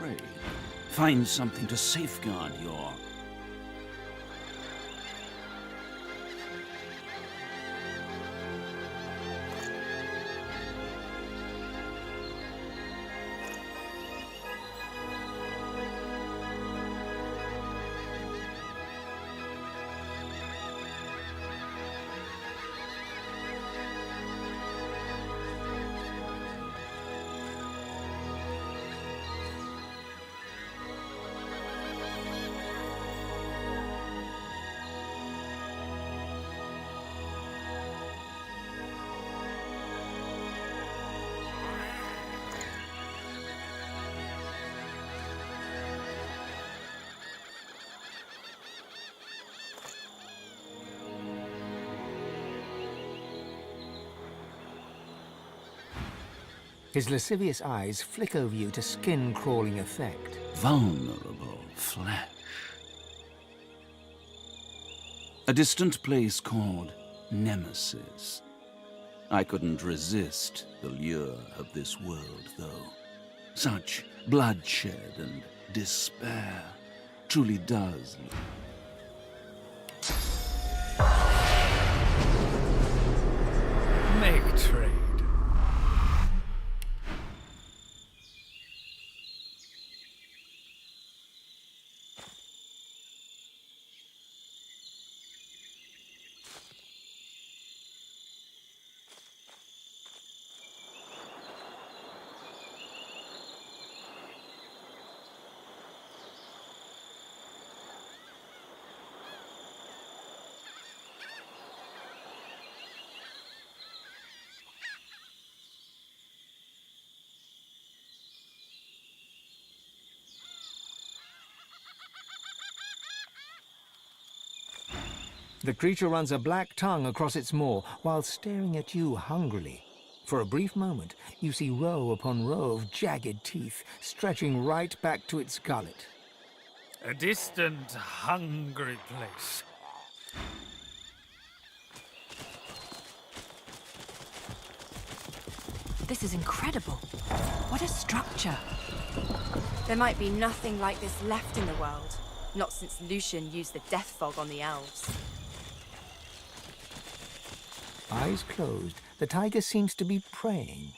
trade. Find something to safeguard your... His lascivious eyes flick over you to skin-crawling effect. vulnerable flesh. A distant place called Nemesis. I couldn't resist the lure of this world, though. Such bloodshed and despair truly does look. Make trade. The creature runs a black tongue across its maw while staring at you hungrily. For a brief moment, you see row upon row of jagged teeth stretching right back to its gullet. A distant, hungry place. This is incredible. What a structure. There might be nothing like this left in the world. Not since Lucian used the death fog on the elves. Eyes closed, the tiger seems to be praying.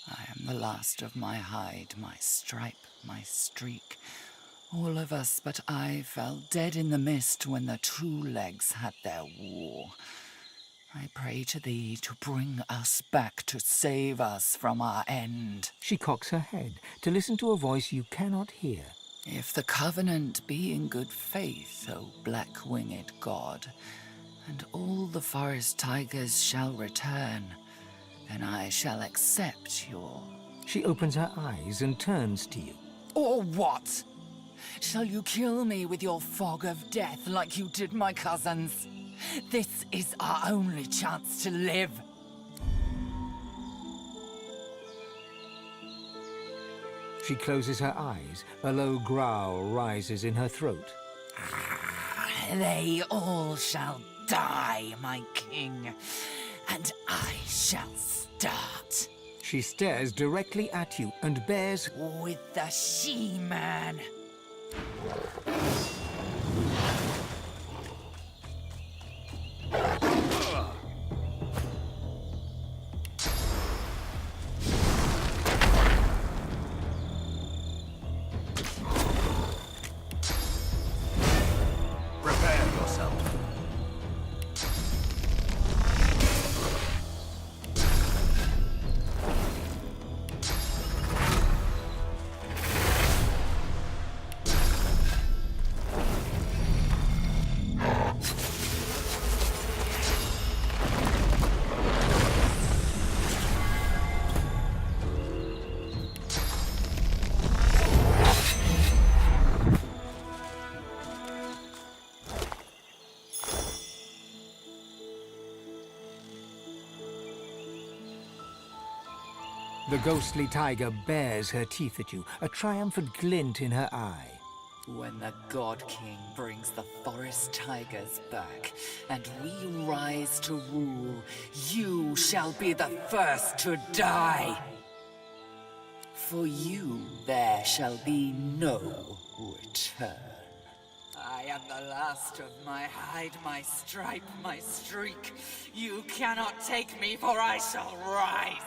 I am the last of my hide, my stripe, my streak. All of us but I fell dead in the mist when the two legs had their war. I pray to thee to bring us back, to save us from our end. She cocks her head to listen to a voice you cannot hear. If the covenant be in good faith, O black-winged god, and all the forest tigers shall return, then I shall accept your... She opens her eyes and turns to you. Or what? Shall you kill me with your fog of death like you did my cousins? This is our only chance to live. She closes her eyes. A low growl rises in her throat. They all shall die, my king, and I shall start. She stares directly at you and bares... With the she-man. Prepare yourself. The ghostly tiger bares her teeth at you, a triumphant glint in her eye. When the God King brings the forest tigers back, and we rise to rule, you shall be the first to die. For you there shall be no return. I am the last of my hide, my stripe, my streak. You cannot take me, for I shall rise.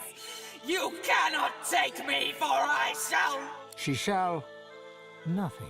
You cannot take me, for I shall... She shall... nothing.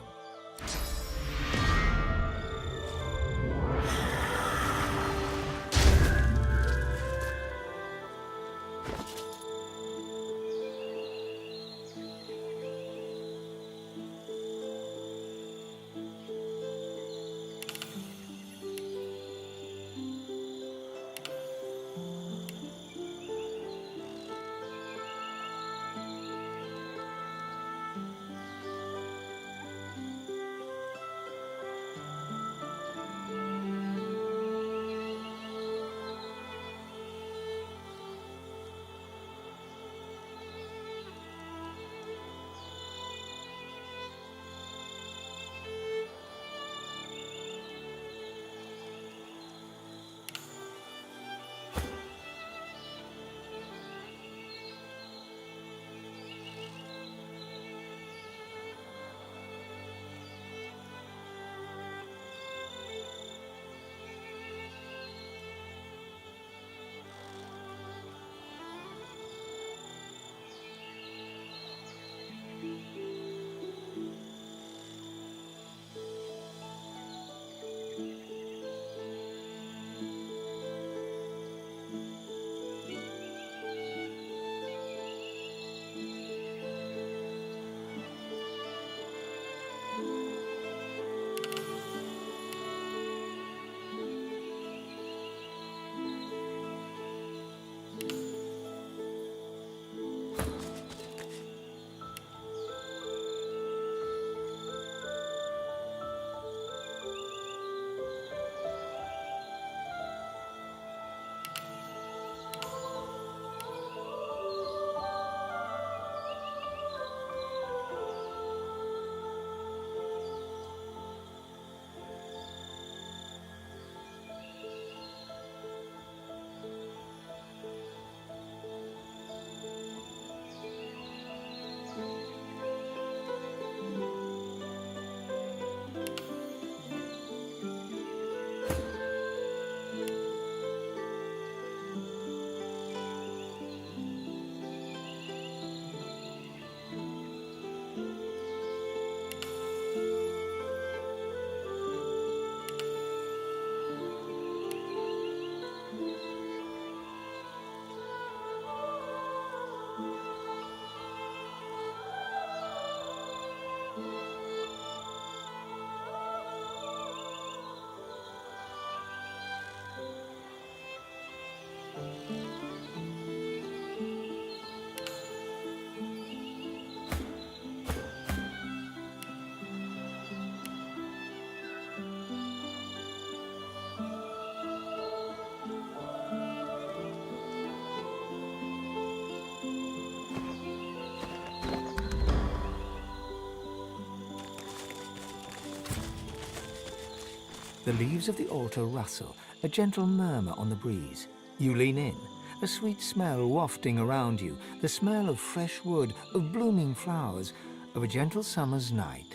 The leaves of the altar rustle, a gentle murmur on the breeze. You lean in, a sweet smell wafting around you, the smell of fresh wood, of blooming flowers, of a gentle summer's night.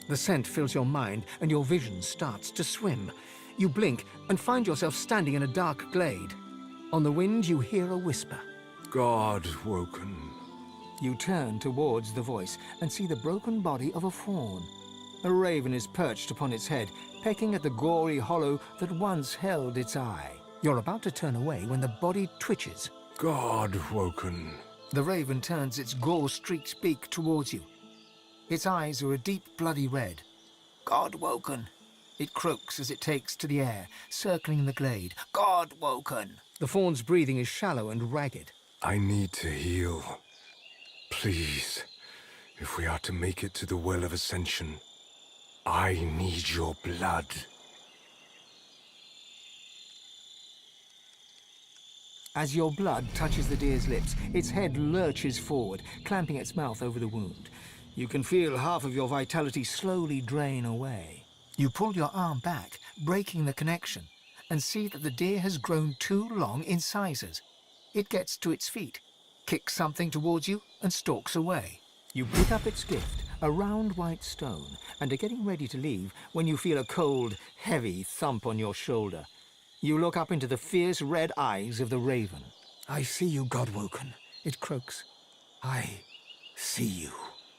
The scent fills your mind and your vision starts to swim. You blink and find yourself standing in a dark glade. On the wind you hear a whisper. God woken. You turn towards the voice and see the broken body of a fawn. A raven is perched upon its head, pecking at the gory hollow that once held its eye. You're about to turn away when the body twitches. God woken. The raven turns its gore-streaked beak towards you. Its eyes are a deep bloody red. God woken. It croaks as it takes to the air, circling the glade. God woken. The fawn's breathing is shallow and ragged. I need to heal. Please, if we are to make it to the Well of Ascension, I need your blood. As your blood touches the deer's lips, its head lurches forward, clamping its mouth over the wound. You can feel half of your vitality slowly drain away. You pull your arm back, breaking the connection, and see that the deer has grown too long in sizes. It gets to its feet. kicks something towards you, and stalks away. You pick up its gift, a round white stone, and are getting ready to leave when you feel a cold, heavy thump on your shoulder. You look up into the fierce red eyes of the raven. "I see you, Godwoken," it croaks. "I see you."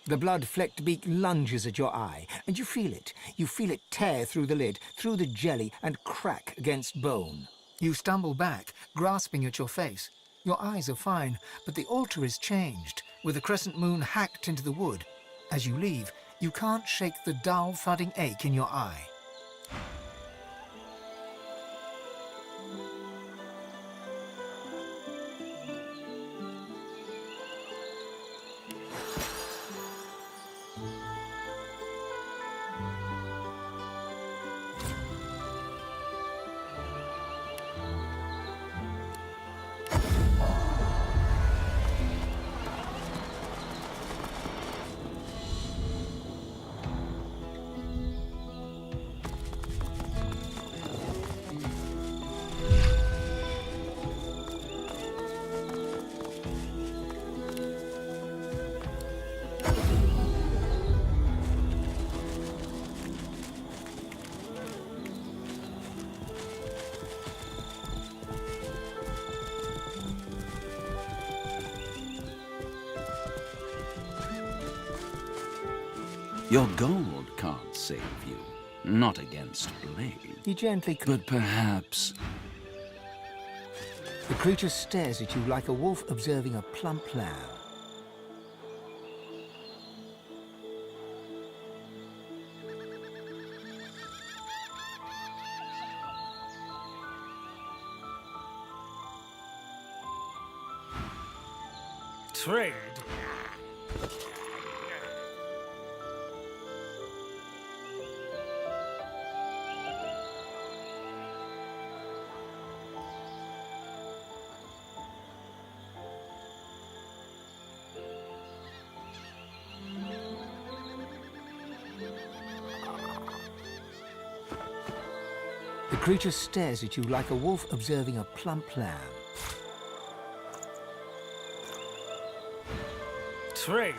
The blood-flecked beak lunges at your eye, and you feel it. You feel it tear through the lid, through the jelly, and crack against bone. You stumble back, grasping at your face. Your eyes are fine, but the altar is changed, with the crescent moon hacked into the wood. As you leave, you can't shake the dull, thudding ache in your eye. Your gold can't save you. Not against blade. He gently... But perhaps... The creature stares at you like a wolf observing a plump lamb. Trade. The creature stares at you like a wolf observing a plump lamb. Trade.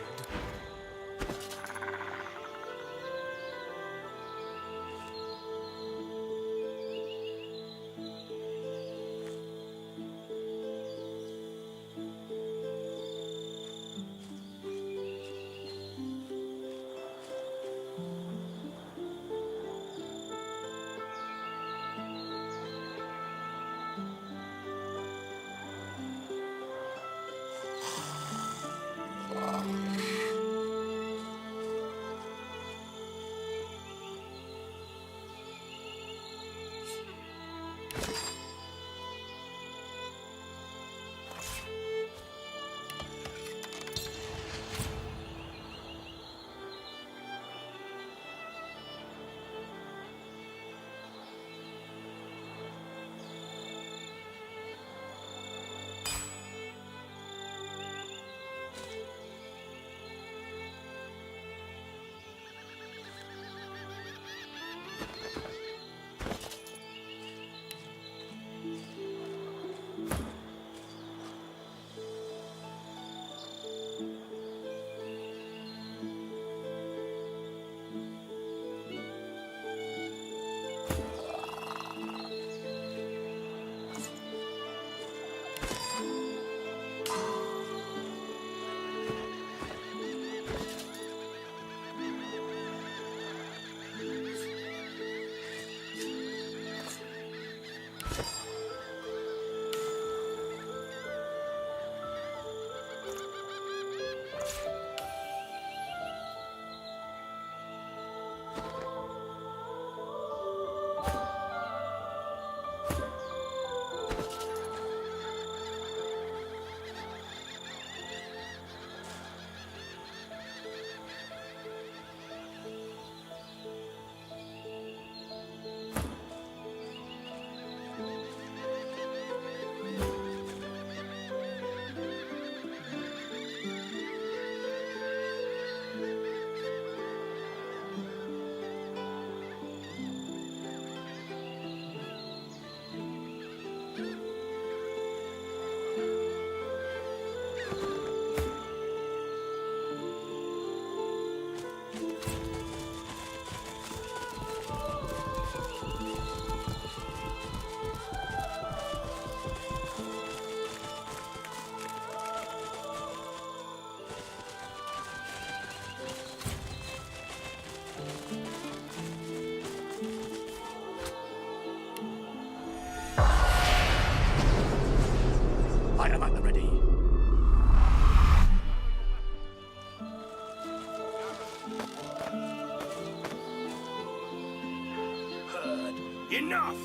Enough!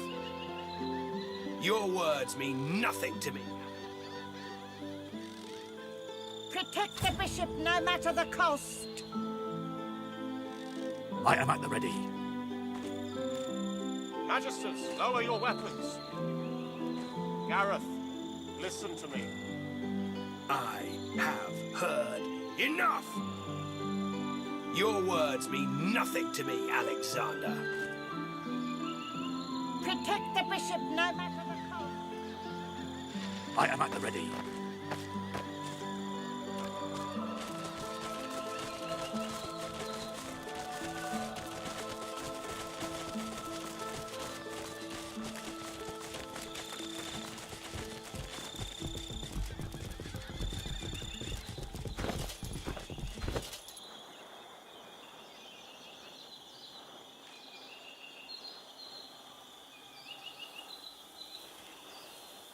Your words mean nothing to me. Protect the bishop no matter the cost. I am at the ready. Magisters, lower your weapons. Gareth, listen to me. I have heard enough! Your words mean nothing to me, Alexander. Protect the bishop no matter the cost. I am at the ready.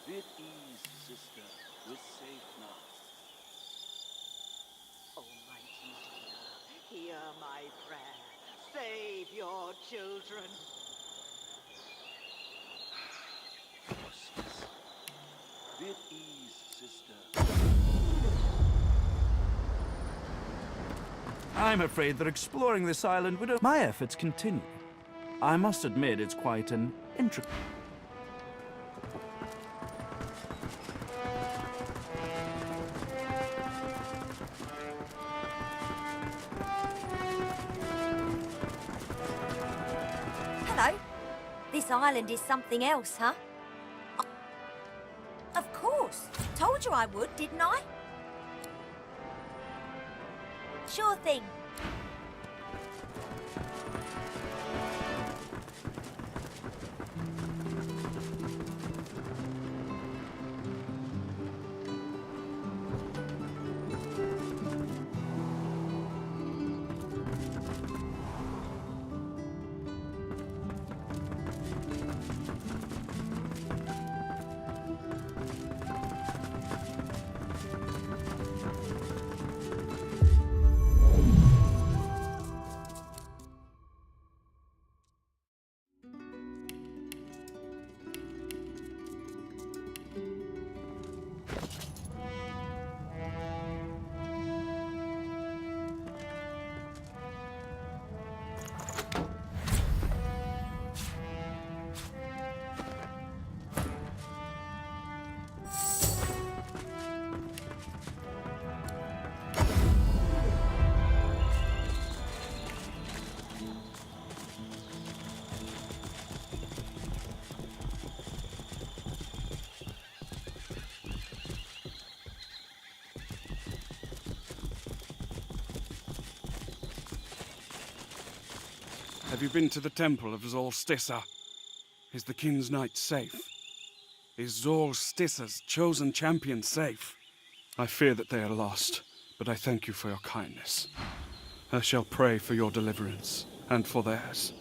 Bit ease, sister. We're safe now. Almighty dear, hear my prayer. Save your children. Justice. Bit ease, sister. I'm afraid that exploring this island would... My efforts continue. I must admit it's quite an intricate... Hello. This island is something else, huh? Of course. Told you I would, didn't I? Sure thing. Have you been to the temple of Zolstissa? Is the King's Knight safe? Is Zolstissa's chosen champion safe? I fear that they are lost, but I thank you for your kindness. I shall pray for your deliverance, and for theirs.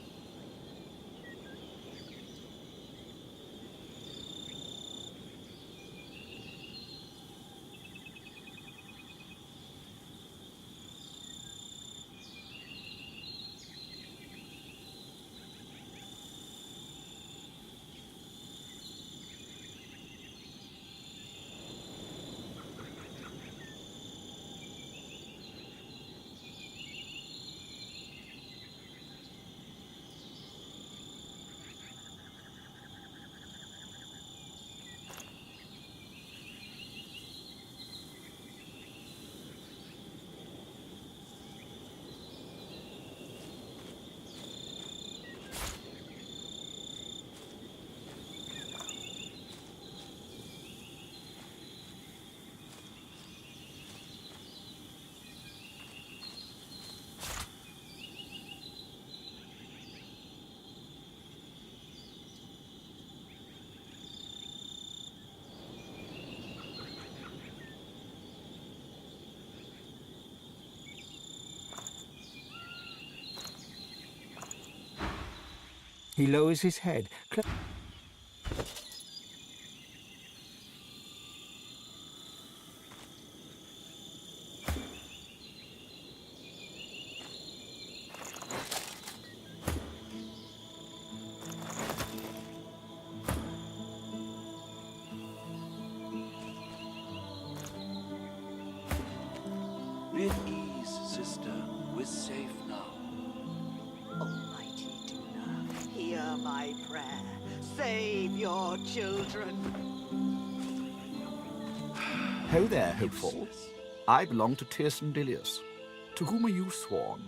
He lowers his head. Be at ease, sister. We're safe now. Almighty Duna, hear my prayer. Save your children. Ho there, hopeful. I belong to Tirsen Dilius. To whom are you sworn?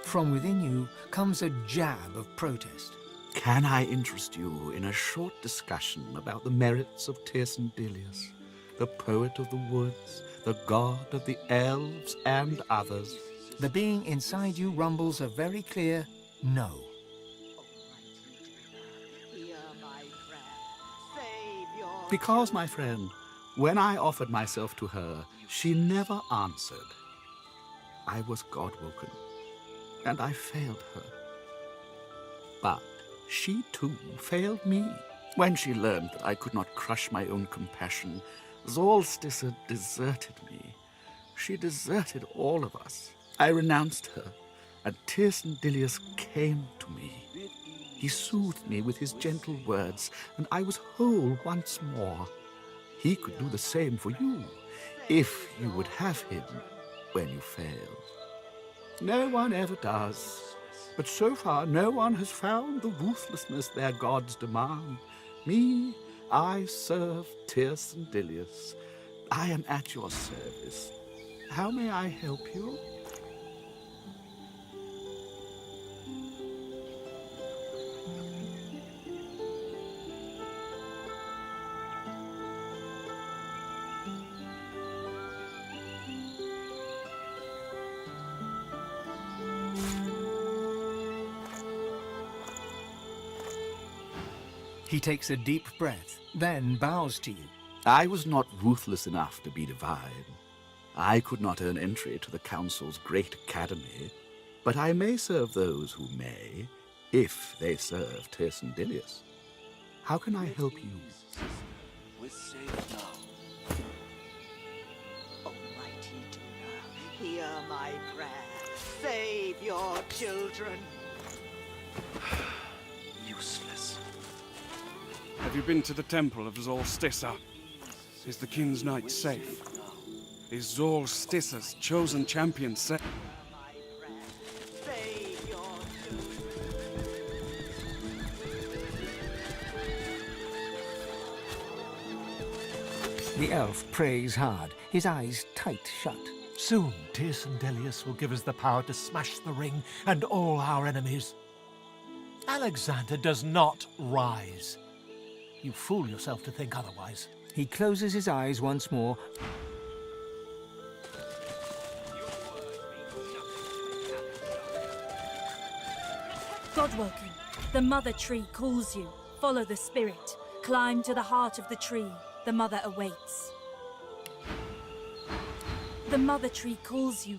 From within you comes a jab of protest. Can I interest you in a short discussion about the merits of Tirsen Dilius, the poet of the woods, the god of the elves, and others? The being inside you rumbles a very clear no. Because, my friend, when I offered myself to her, she never answered. I was God-woken, and I failed her. But she, too, failed me. When she learned that I could not crush my own compassion, Zolstissa deserted me. She deserted all of us. I renounced her, and Tirsen Dilius came to me. He soothed me with his gentle words, and I was whole once more. He could do the same for you, if you would have him when you fail. No one ever does. But so far, no one has found the ruthlessness their gods demand. Me, I serve Tirsen Dilius. I am at your service. How may I help you? He takes a deep breath, then bows to you. I was not ruthless enough to be divine. I could not earn entry to the Council's great academy, but I may serve those who may, if they serve Tirsen Dilius. How can I help you? We're safe now. Almighty Duna, hear my prayer. Save your children. Useless. Have you been to the temple of Zolstissa? Is the King's Knight safe? Is Zolstissa's chosen champion safe? The elf prays hard, his eyes tight shut. Soon, Tirsen Dilius will give us the power to smash the ring and all our enemies. Alexander does not rise. You fool yourself to think otherwise. He closes his eyes once more. Godwoken, the mother tree calls you. Follow the spirit. Climb to the heart of the tree. The mother awaits. The mother tree calls you.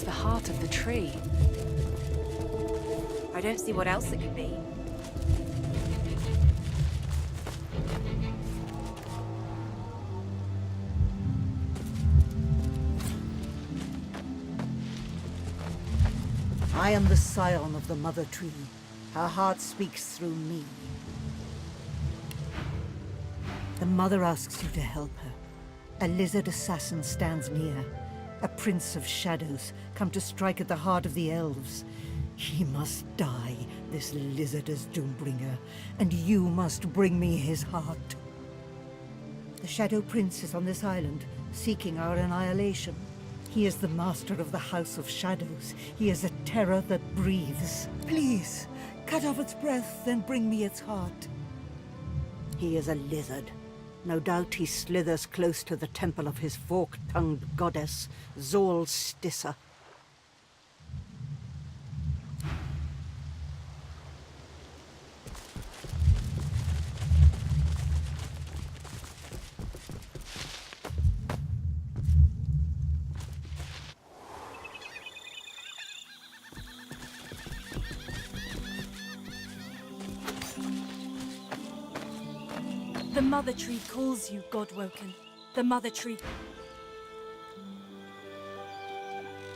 The heart of the tree. I don't see what else it could be. I am the scion of the Mother Tree. Her heart speaks through me. The Mother asks you to help her. A lizard assassin stands near. A prince of shadows, come to strike at the heart of the elves. He must die, this lizard as Doombringer, and you must bring me his heart. The Shadow Prince is on this island, seeking our annihilation. He is the master of the House of Shadows. He is a terror that breathes. Please, cut off its breath, then bring me its heart. He is a lizard. No doubt he slithers close to the temple of his fork-tongued goddess, Stissa. The Mother Tree calls you, Godwoken. The Mother Tree.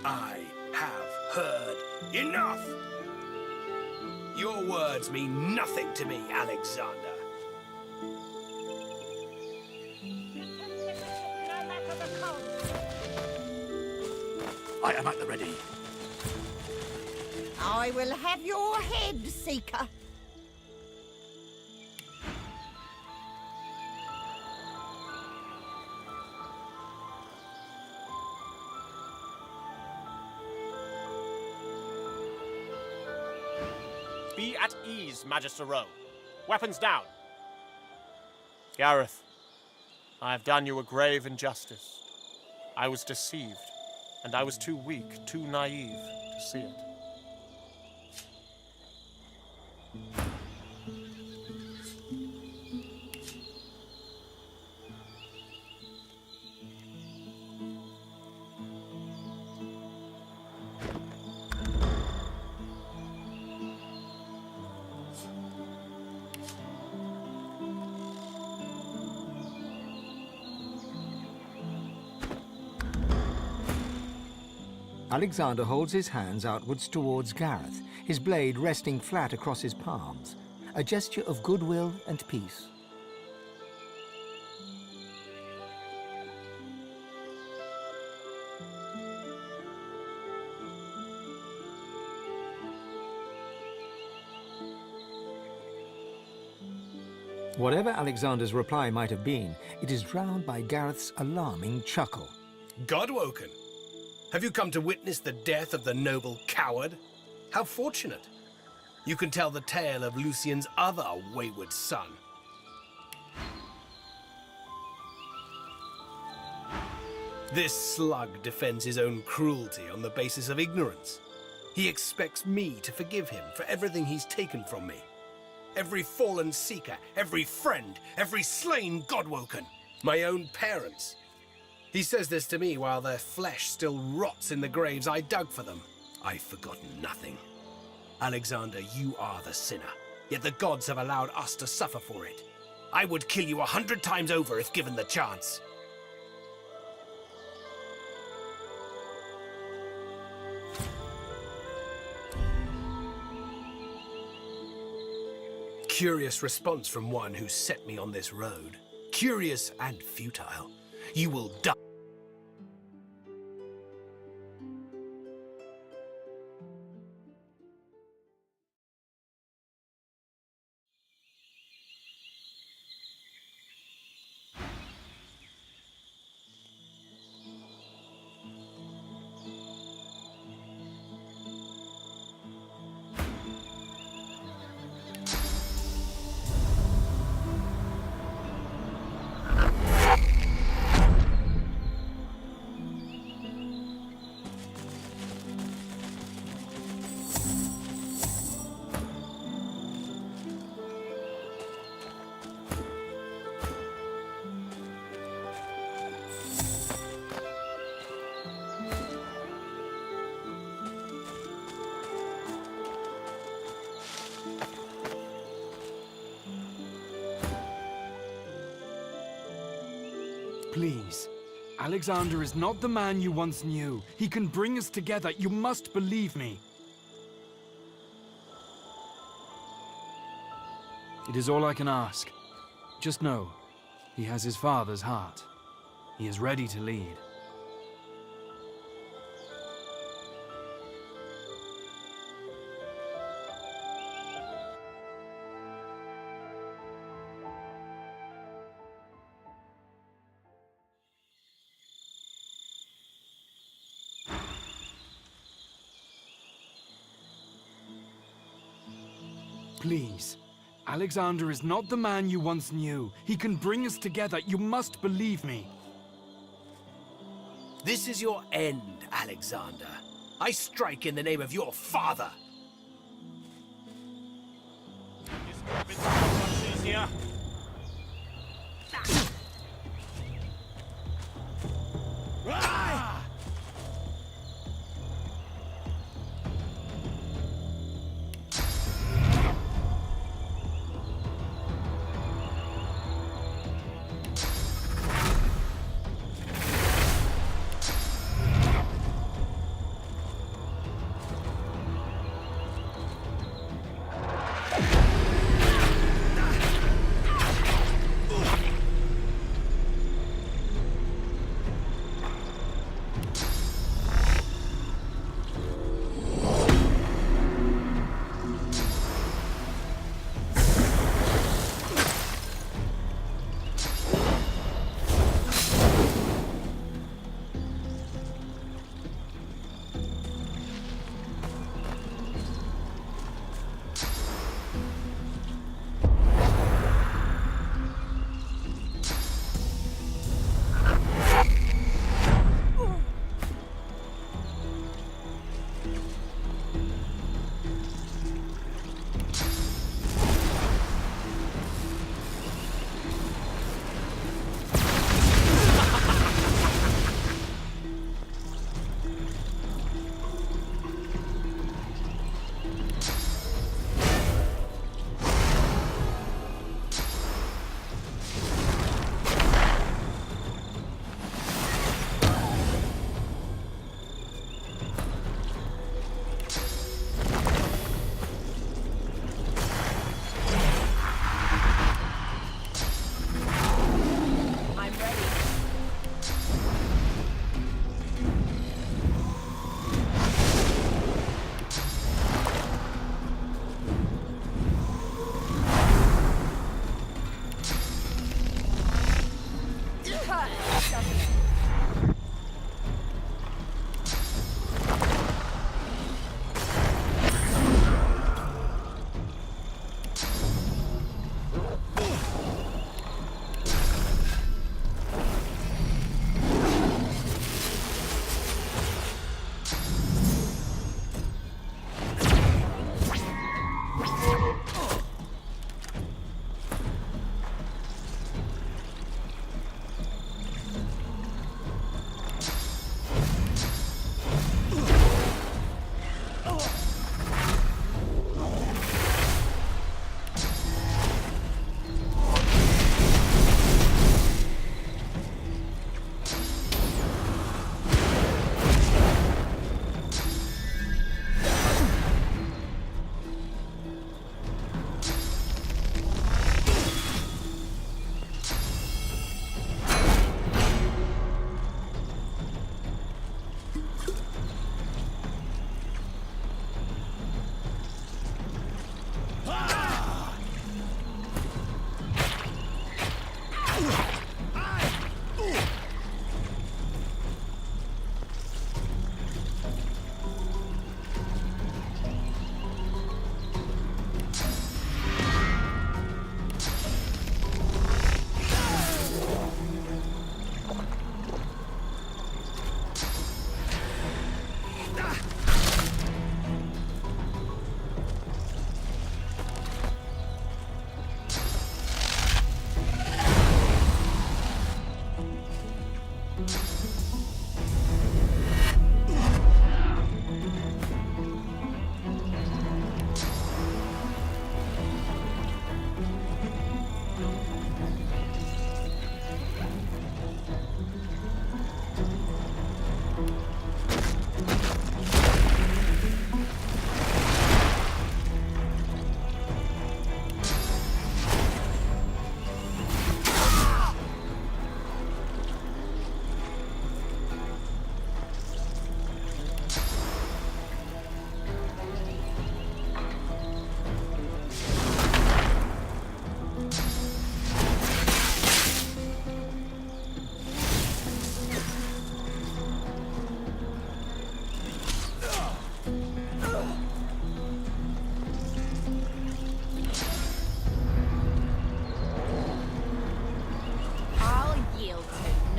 I have heard enough! Your words mean nothing to me, Alexander. I am at the ready. I will have your head, Seeker. Be at ease, Magister Rowe. Weapons down. Gareth, I have done you a grave injustice. I was deceived, and I was too weak, too naive to see it. Alexander holds his hands outwards towards Gareth, his blade resting flat across his palms, a gesture of goodwill and peace. Whatever Alexander's reply might have been, it is drowned by Gareth's alarming chuckle. Godwoken, have you come to witness the death of the noble coward? How fortunate. You can tell the tale of Lucien's other wayward son. This slug defends his own cruelty on the basis of ignorance. He expects me to forgive him for everything he's taken from me. Every fallen seeker, every friend, every slain Godwoken, my own parents. He says this to me while their flesh still rots in the graves I dug for them. I've forgotten nothing. Alexander, you are the sinner, yet the gods have allowed us to suffer for it. I would kill you 100 times over if given the chance. Curious response from one who set me on this road. Curious and futile. You will die. Please. Alexander is not the man you once knew. He can bring us together. You must believe me. It is all I can ask. Just know, he has his father's heart. He is ready to lead. Please, Alexander is not the man you once knew. He can bring us together. You must believe me. This is your end, Alexander. I strike in the name of your father. Much easier.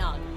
none.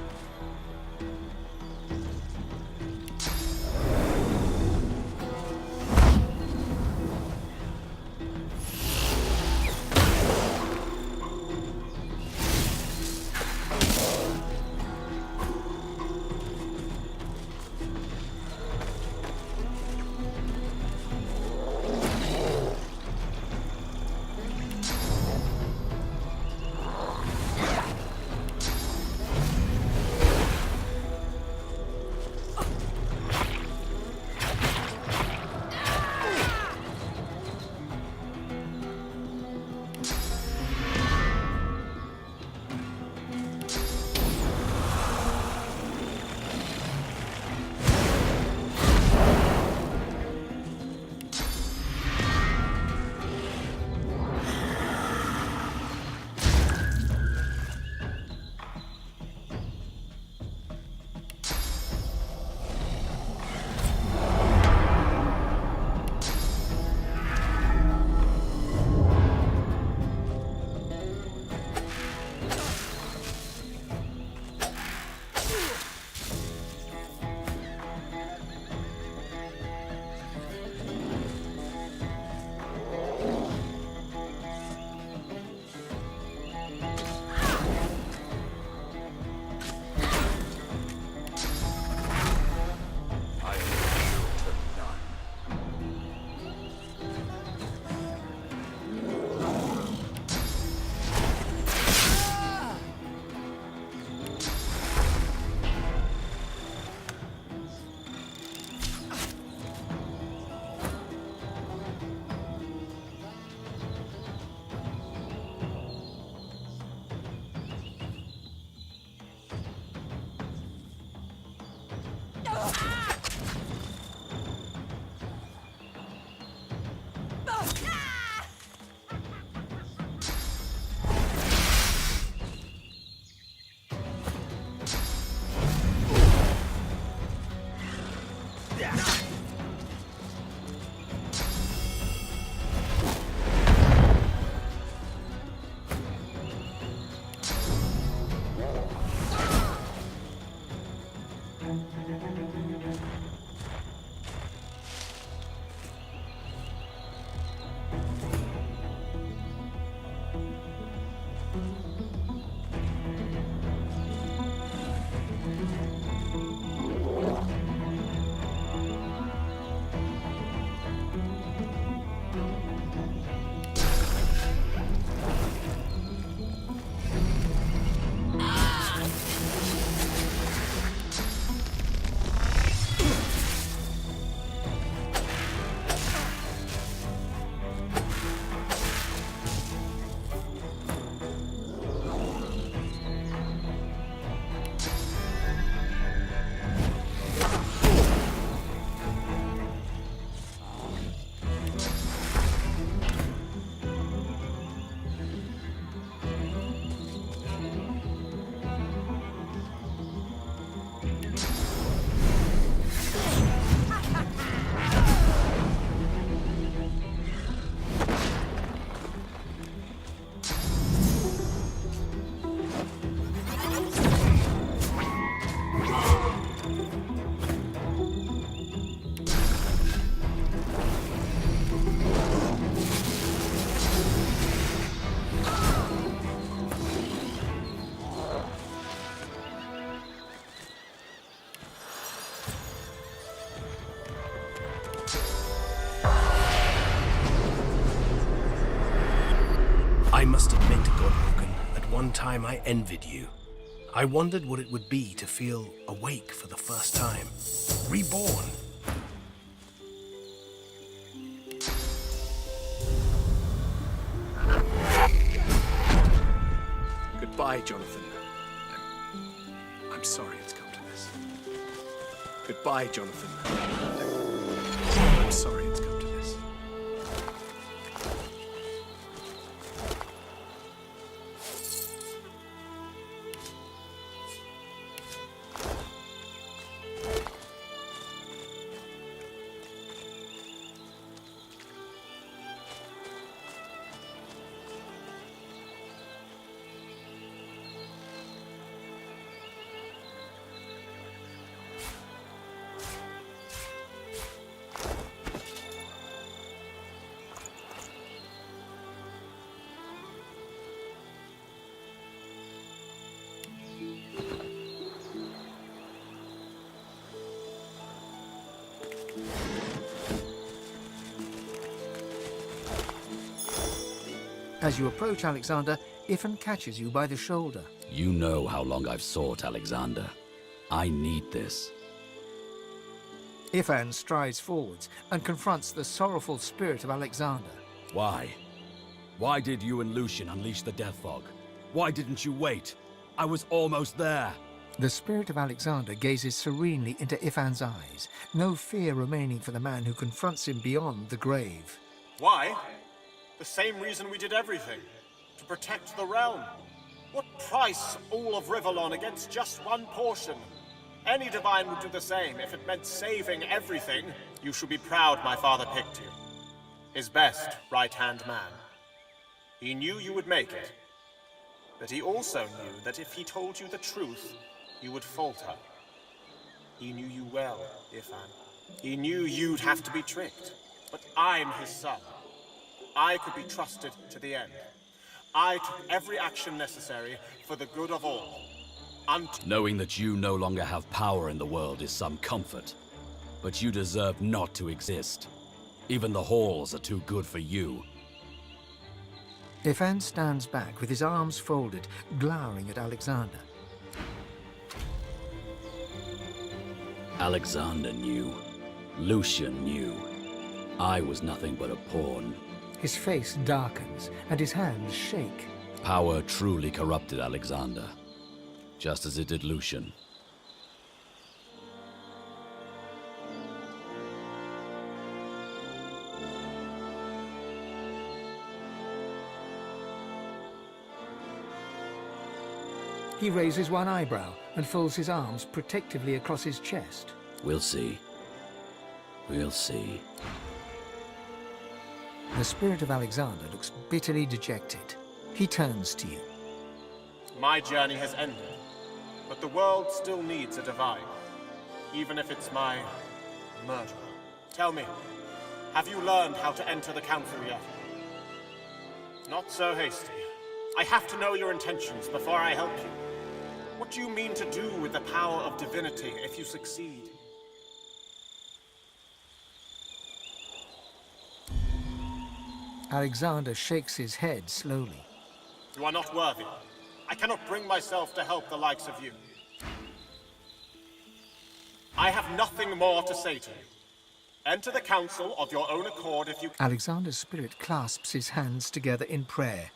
I must admit, Godwoken, at one time I envied you. I wondered what it would be to feel awake for the first time, reborn. Goodbye, Jonathan. I'm sorry it's come to this. Goodbye, Jonathan. I'm sorry it's come to this. As you approach Alexander, Ifan catches you by the shoulder. You know how long I've sought Alexander. I need this. Ifan strides forwards and confronts the sorrowful spirit of Alexander. Why? Why did you and Lucian unleash the death fog? Why didn't you wait? I was almost there. The spirit of Alexander gazes serenely into Ifan's eyes, no fear remaining for the man who confronts him beyond the grave. Why? The same reason we did everything. To protect the realm. What price all of Rivellon against just one portion? Any divine would do the same if it meant saving everything. You should be proud my father picked you. His best right-hand man. He knew you would make it. But he also knew that if he told you the truth, you would falter. He knew you well, Ifan. He knew you'd have to be tricked. But I'm his son. I could be trusted to the end. I took every action necessary for the good of all. Knowing that you no longer have power in the world is some comfort. But you deserve not to exist. Even the halls are too good for you. Ifan stands back with his arms folded, glowering at Alexander. Alexander knew. Lucian knew. I was nothing but a pawn. His face darkens, and his hands shake. Power truly corrupted Alexander, just as it did Lucian. He raises one eyebrow and folds his arms protectively across his chest. We'll see. We'll see. The spirit of Alexander looks bitterly dejected. He turns to you. My journey has ended, but the world still needs a divine, even if it's my murderer. Tell me, have you learned how to enter the council yet? Not so hasty. I have to know your intentions before I help you. What do you mean to do with the power of divinity if you succeed? Alexander shakes his head slowly. You are not worthy. I cannot bring myself to help the likes of you. I have nothing more to say to you. Enter the council of your own accord if you... Alexander's spirit clasps his hands together in prayer.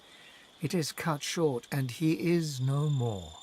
It is cut short, and he is no more.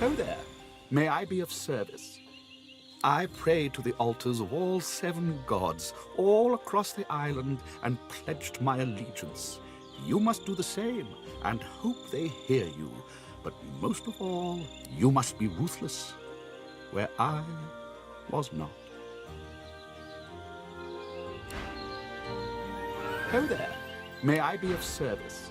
Ho there. May I be of service? I prayed to the altars of all 7 gods all across the island and pledged my allegiance. You must do the same and hope they hear you. But most of all, you must be ruthless, where I was not. Ho there. May I be of service?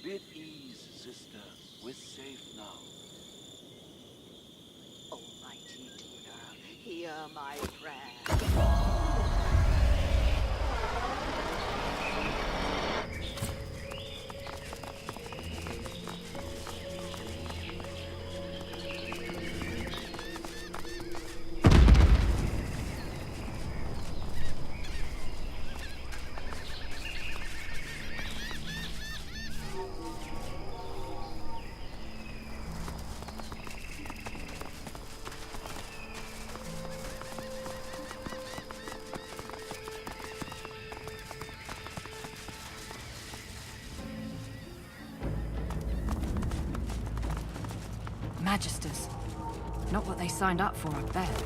Be at ease, sister. We're safe now. Almighty Duna, hear my prayer. Magisters. Not what they signed up for, I bet.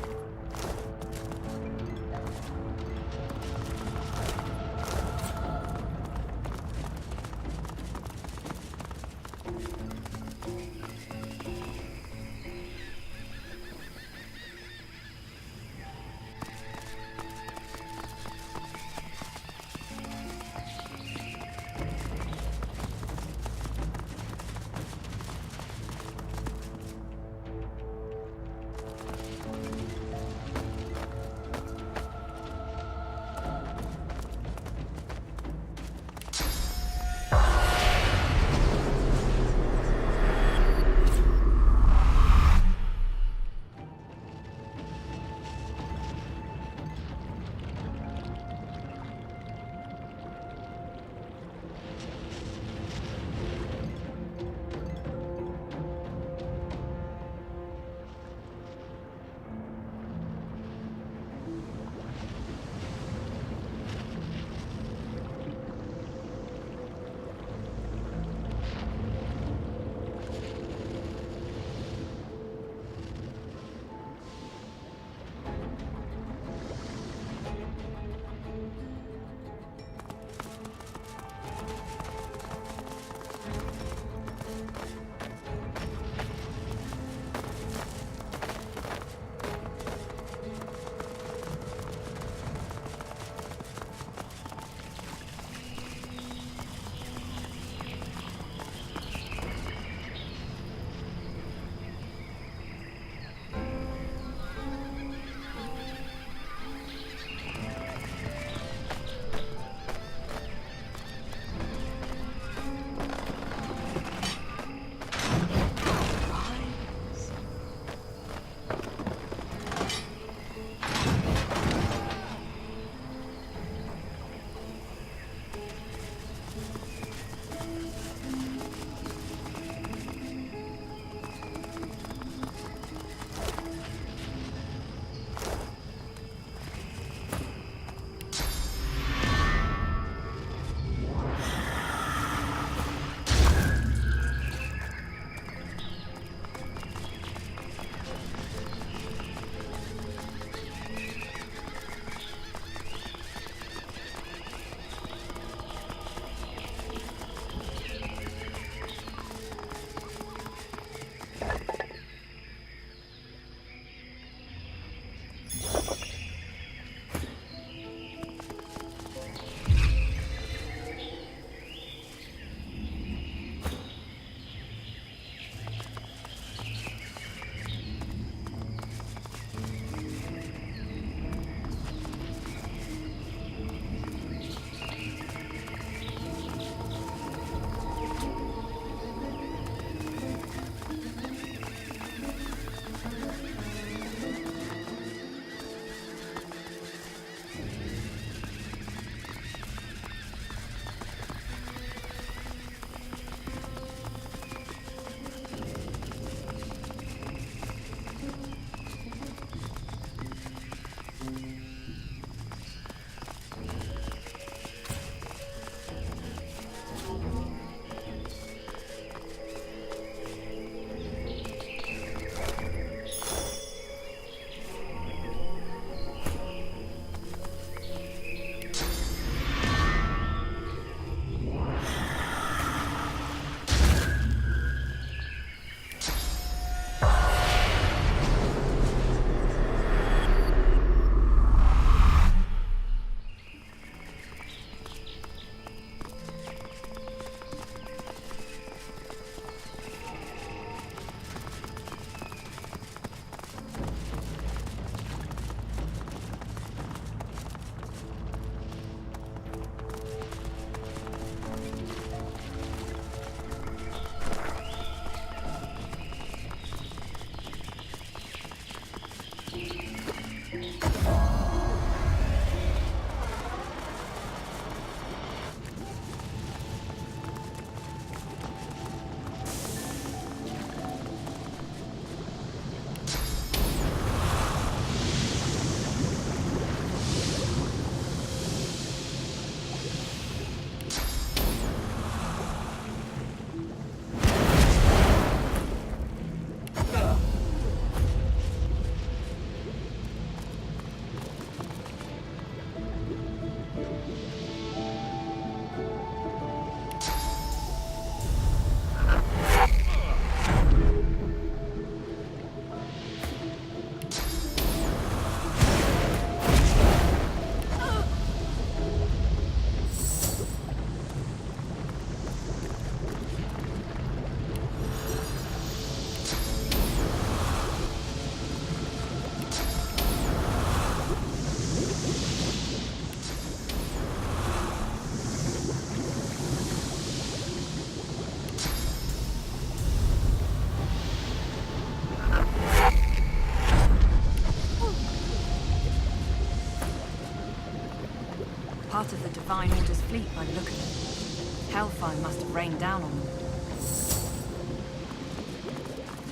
part of the Divine Order's fleet by the look of it. Hellfire must have rained down on them.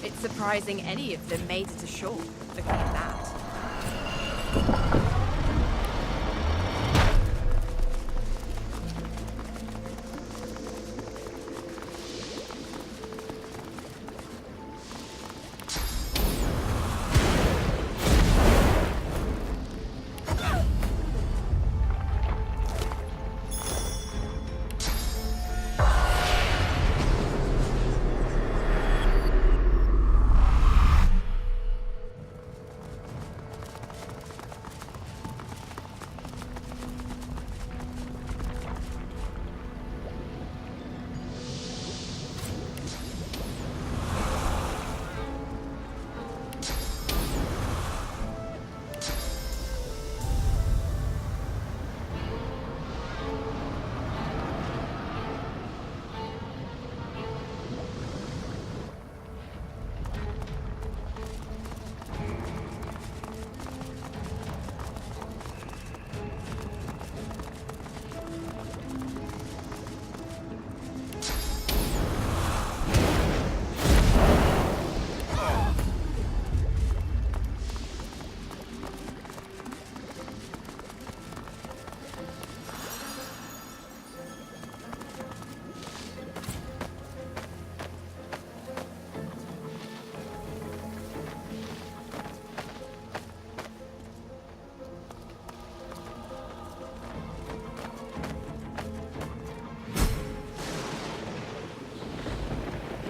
It's surprising any of them made it ashore, looking at that.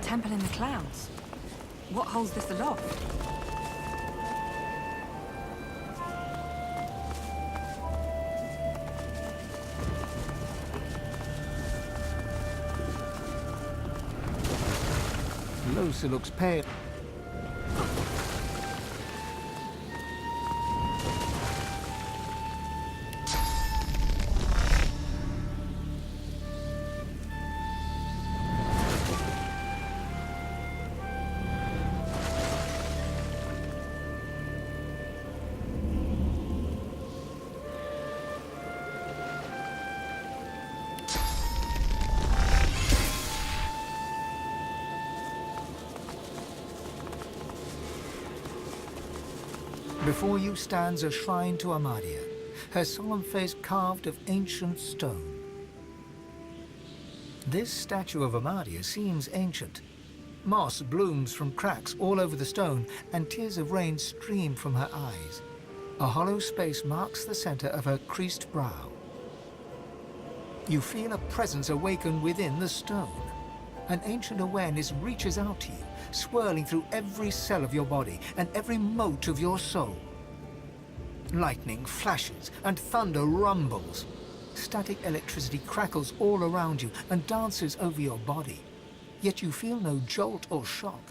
Temple in the clouds. What holds this aloft? Lucy looks pale. Before you stands a shrine to Amadia, her solemn face carved of ancient stone. This statue of Amadia seems ancient. Moss blooms from cracks all over the stone, and tears of rain stream from her eyes. A hollow space marks the center of her creased brow. You feel a presence awaken within the stone. An ancient awareness reaches out to you, swirling through every cell of your body and every mote of your soul. Lightning flashes and thunder rumbles. Static electricity crackles all around you and dances over your body. Yet you feel no jolt or shock,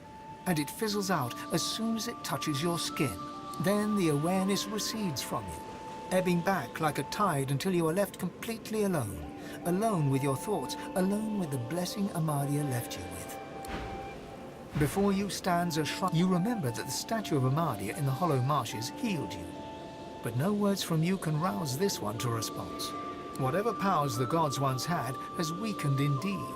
and it fizzles out as soon as it touches your skin. Then the awareness recedes from you, ebbing back like a tide until you are left completely alone. Alone with your thoughts, alone with the blessing Amadia left you with. Before you stands a shrine. You remember that the statue of Amadia in the hollow marshes healed you. But no words from you can rouse this one to response. Whatever powers the gods once had has weakened indeed.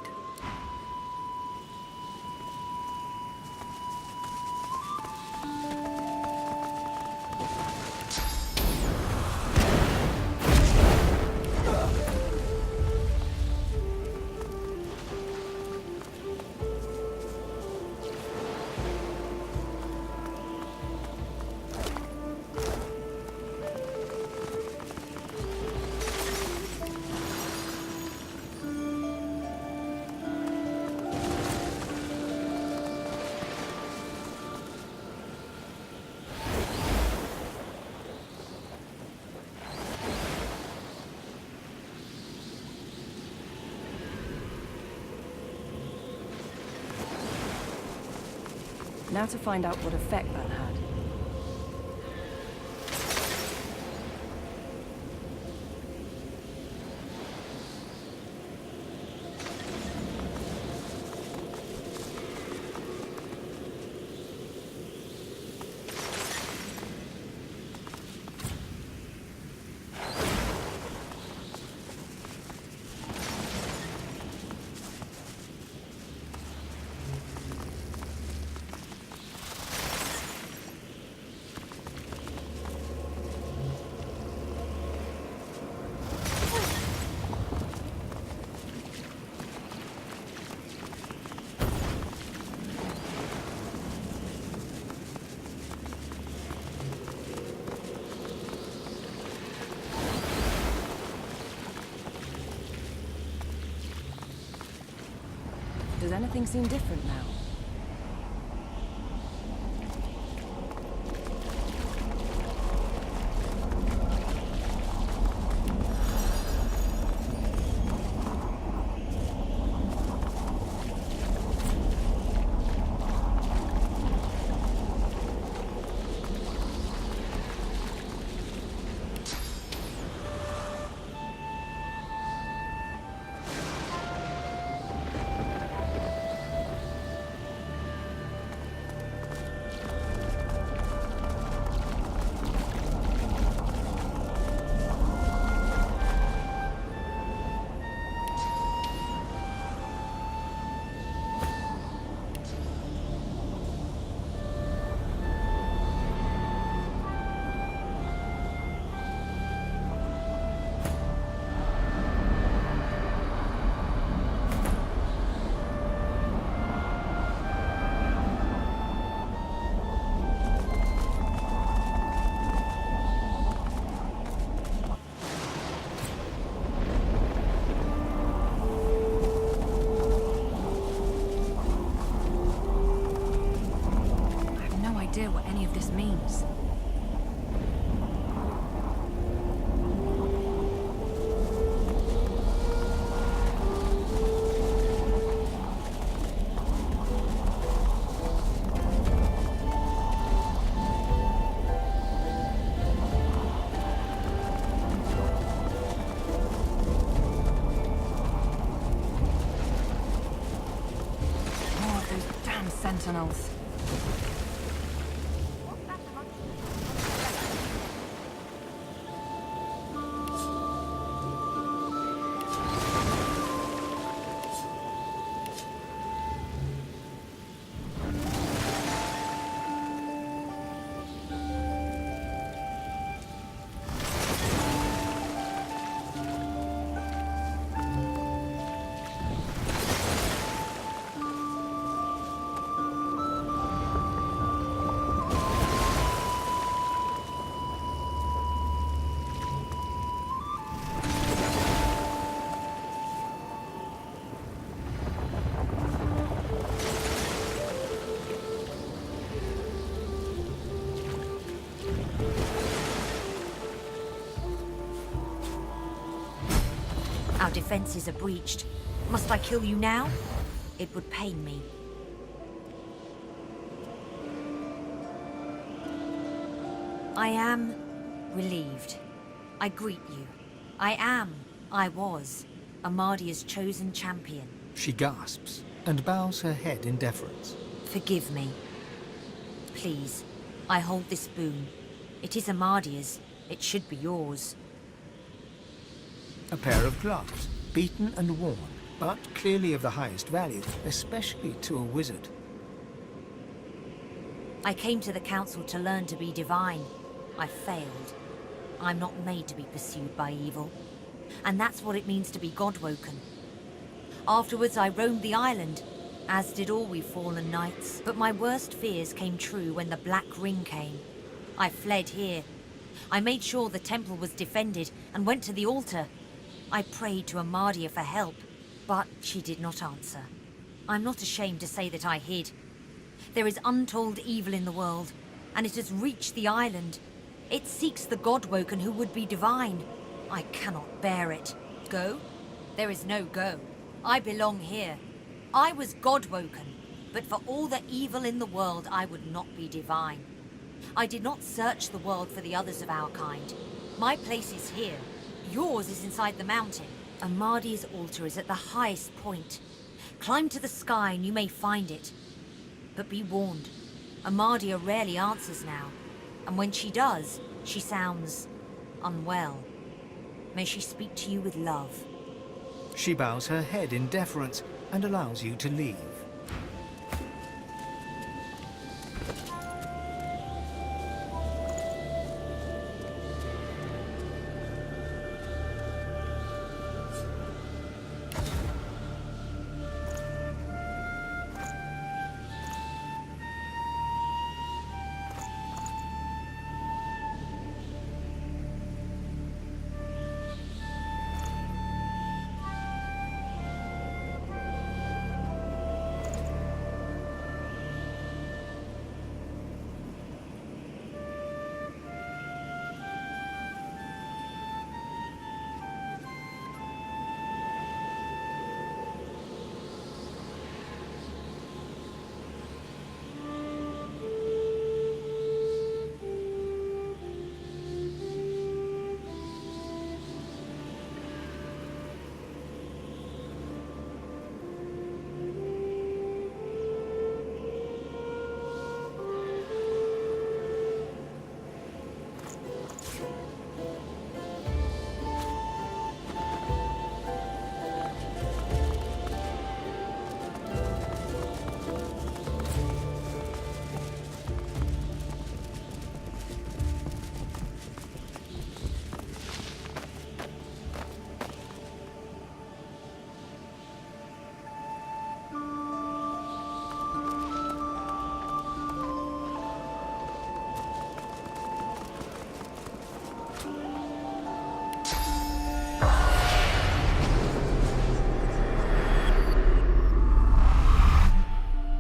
Now to find out what effect that had. Does anything seem different now? What any of this means. More of those damn sentinels. Our defenses are breached. Must I kill you now? It would pain me. I am relieved. I greet you. I was, Amadia's chosen champion. She gasps and bows her head in deference. Forgive me. Please, I hold this boon. It is Amadia's. It should be yours. A pair of gloves, beaten and worn, but clearly of the highest value, especially to a wizard. I came to the council to learn to be divine. I failed. I'm not made to be pursued by evil. And that's what it means to be God-woken. Afterwards, I roamed the island, as did all we fallen knights. But my worst fears came true when the Black Ring came. I fled here. I made sure the temple was defended and went to the altar. I prayed to Amadia for help, but she did not answer. I'm not ashamed to say that I hid. There is untold evil in the world, and it has reached the island. It seeks the God-woken who would be divine. I cannot bear it. Go? There is no go. I belong here. I was God-woken, but for all the evil in the world, I would not be divine. I did not search the world for the others of our kind. My place is here. Yours is inside the mountain. Amadia's altar is at the highest point. Climb to the sky and you may find it. But be warned, Amadia rarely answers now. And when she does, she sounds unwell. May she speak to you with love. She bows her head in deference and allows you to leave.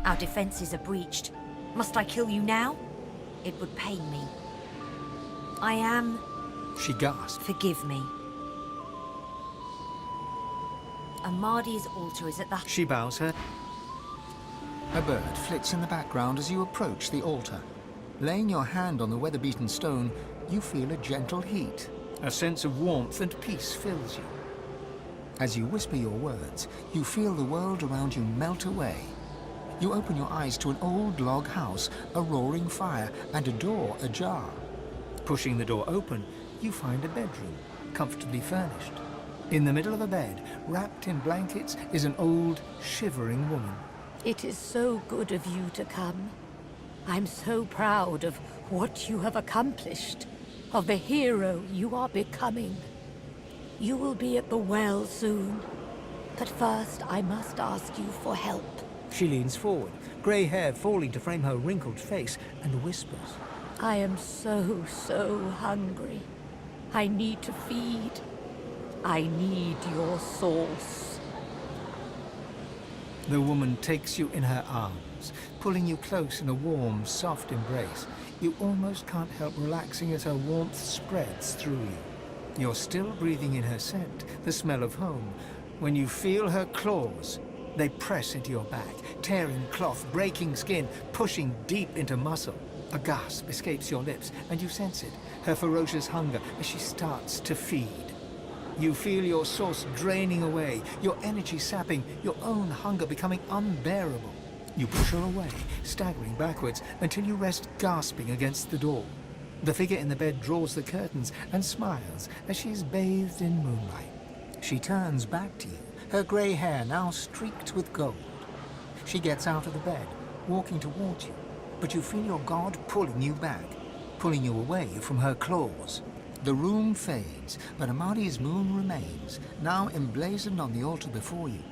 Our defenses are breached. Must I kill you now? It would pain me. I am... She gasped. Forgive me. Amadi's altar is at the... She bows her. A bird flits in the background as you approach the altar. Laying your hand on the weather-beaten stone, you feel a gentle heat. A sense of warmth and peace fills you. As you whisper your words, you feel the world around you melt away. You open your eyes to an old log house, a roaring fire, and a door ajar. Pushing the door open, you find a bedroom, comfortably furnished. In the middle of a bed, wrapped in blankets, is an old, shivering woman. It is so good of you to come. I'm so proud of what you have accomplished, of the hero you are becoming. You will be at the well soon, but first I must ask you for help. She leans forward, grey hair falling to frame her wrinkled face, and whispers. I am so hungry. I need to feed. I need your sauce. The woman takes you in her arms, pulling you close in a warm, soft embrace. You almost can't help relaxing as her warmth spreads through you. You're still breathing in her scent, the smell of home, when you feel her claws. They press into your back, tearing cloth, breaking skin, pushing deep into muscle. A gasp escapes your lips, and you sense it, her ferocious hunger as she starts to feed. You feel your source draining away, your energy sapping, your own hunger becoming unbearable. You push her away, staggering backwards, until you rest gasping against the door. The figure in the bed draws the curtains and smiles as she is bathed in moonlight. She turns back to you, her grey hair now streaked with gold. She gets out of the bed, walking towards you, but you feel your god pulling you back, pulling you away from her claws. The room fades, but Amadi's moon remains, now emblazoned on the altar before you.